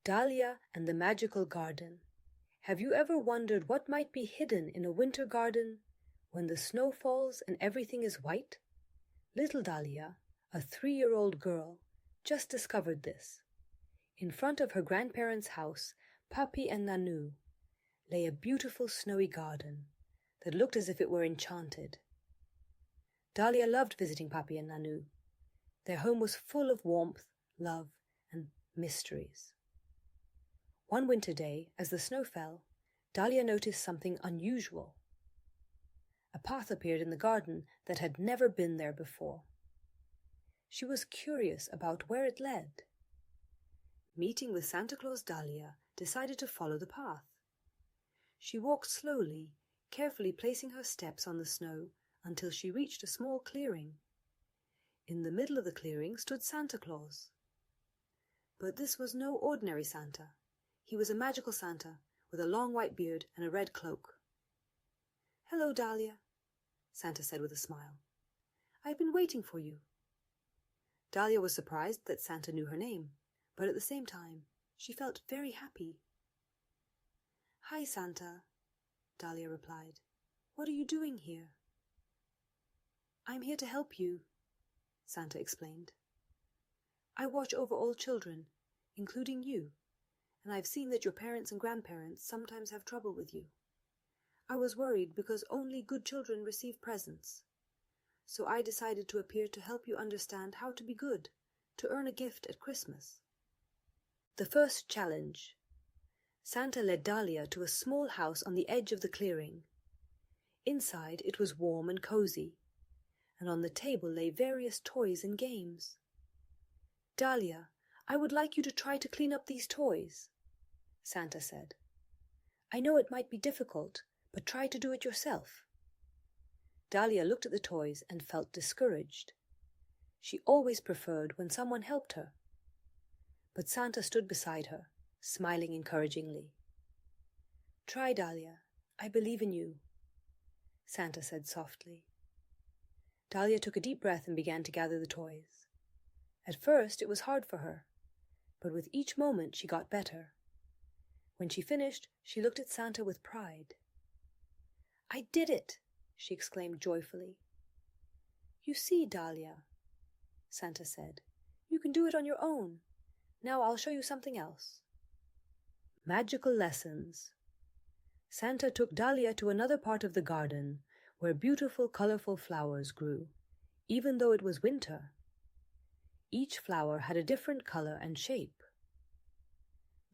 Dalia and the Magical Garden. Have you ever wondered what might be hidden in a winter garden when the snow falls and everything is white? Little Dalia, a 3-year-old girl, just discovered this. In front of her grandparents' house, Papi and Nanu, lay a beautiful snowy garden that looked as if it were enchanted. Dalia loved visiting Papi and Nanu. Their home was full of warmth, love, and mysteries. One winter day, as the snow fell, Dalia noticed something unusual. A path appeared in the garden that had never been there before. She was curious about where it led. Meeting with Santa Claus, Dalia decided to follow the path. She walked slowly, carefully placing her steps on the snow until she reached a small clearing. In the middle of the clearing stood Santa Claus. But this was no ordinary Santa. He was a magical Santa with a long white beard and a red cloak. "Hello, Dalia," Santa said with a smile. "I've been waiting for you." Dalia was surprised that Santa knew her name, but at the same time, she felt very happy. "Hi, Santa," Dalia replied. "What are you doing here?" "I'm here to help you," Santa explained. "I watch over all children, including you, and I've seen that your parents and grandparents sometimes have trouble with you. I was worried because only good children receive presents. So I decided to appear to help you understand how to be good, to earn a gift at Christmas." The first challenge. Santa led Dalia to a small house on the edge of the clearing. Inside it was warm and cozy, and on the table lay various toys and games. "Dalia, I would like you to try to clean up these toys," Santa said. "I know it might be difficult, but try to do it yourself." Dalia looked at the toys and felt discouraged. She always preferred when someone helped her. But Santa stood beside her, smiling encouragingly. "Try, Dalia. I believe in you," Santa said softly. Dalia took a deep breath and began to gather the toys. At first it was hard for her, but with each moment she got better. When she finished, she looked at Santa with pride. "I did it!" she exclaimed joyfully. "You see, Dalia," Santa said, "you can do it on your own. Now I'll show you something else." Magical lessons. Santa took Dalia to another part of the garden where beautiful, colorful flowers grew, even though it was winter. Each flower had a different color and shape.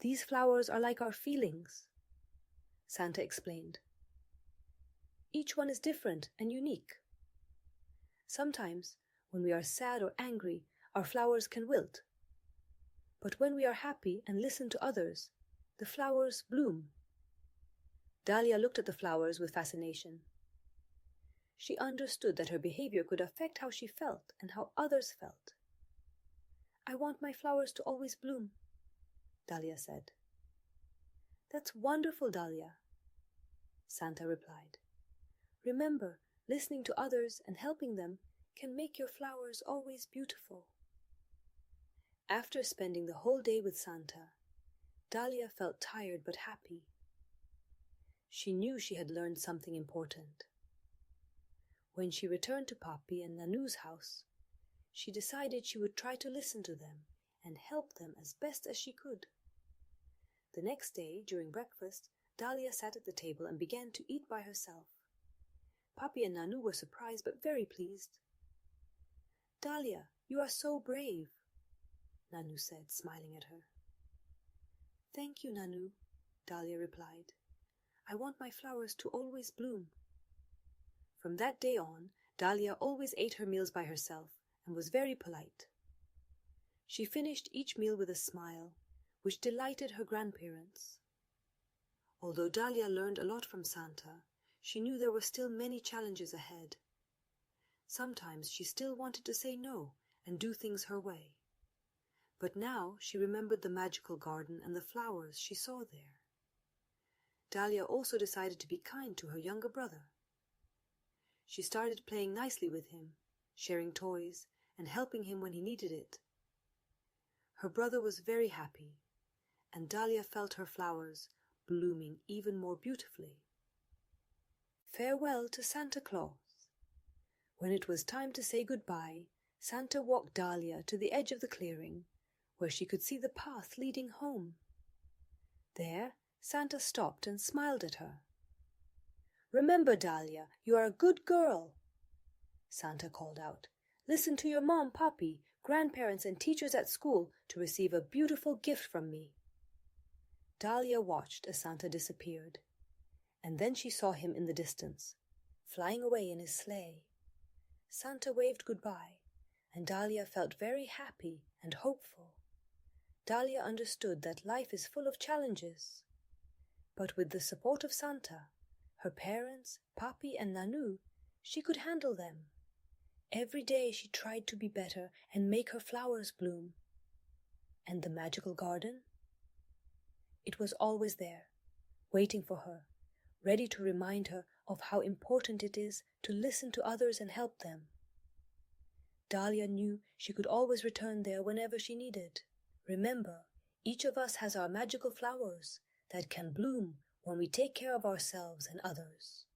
"These flowers are like our feelings," Santa explained. "Each one is different and unique. Sometimes, when we are sad or angry, our flowers can wilt. But when we are happy and listen to others, the flowers bloom." Dalia looked at the flowers with fascination. She understood that her behavior could affect how she felt and how others felt. "I want my flowers to always bloom," Dalia said. "That's wonderful, Dalia," Santa replied. "Remember, listening to others and helping them can make your flowers always beautiful." After spending the whole day with Santa, Dalia felt tired but happy. She knew she had learned something important. When she returned to Papi and Nanu's house, she decided she would try to listen to them and help them as best as she could. The next day, during breakfast, Dalia sat at the table and began to eat by herself. Papi and Nanu were surprised but very pleased. "Dalia, you are so brave," Nanu said, smiling at her. "Thank you, Nanu," Dalia replied. "I want my flowers to always bloom." From that day on, Dalia always ate her meals by herself and was very polite. She finished each meal with a smile, which delighted her grandparents. Although Dalia learned a lot from Santa, she knew there were still many challenges ahead. Sometimes she still wanted to say no and do things her way. But now she remembered the magical garden and the flowers she saw there. Dalia also decided to be kind to her younger brother. She started playing nicely with him, sharing toys, and helping him when he needed it. Her brother was very happy, and Dalia felt her flowers blooming even more beautifully. Farewell to Santa Claus. When it was time to say goodbye, Santa walked Dalia to the edge of the clearing, where she could see the path leading home. There, Santa stopped and smiled at her. "Remember, Dalia, you are a good girl," Santa called out. "Listen to your mom, Papi, grandparents, and teachers at school to receive a beautiful gift from me." Dalia watched as Santa disappeared, and then she saw him in the distance, flying away in his sleigh. Santa waved goodbye, and Dalia felt very happy and hopeful. Dalia understood that life is full of challenges, but with the support of Santa, her parents, Papi and Nanu, she could handle them. Every day she tried to be better and make her flowers bloom. And the magical garden? It was always there, waiting for her, ready to remind her of how important it is to listen to others and help them. Dalia knew she could always return there whenever she needed. Remember, each of us has our magical flowers that can bloom when we take care of ourselves and others.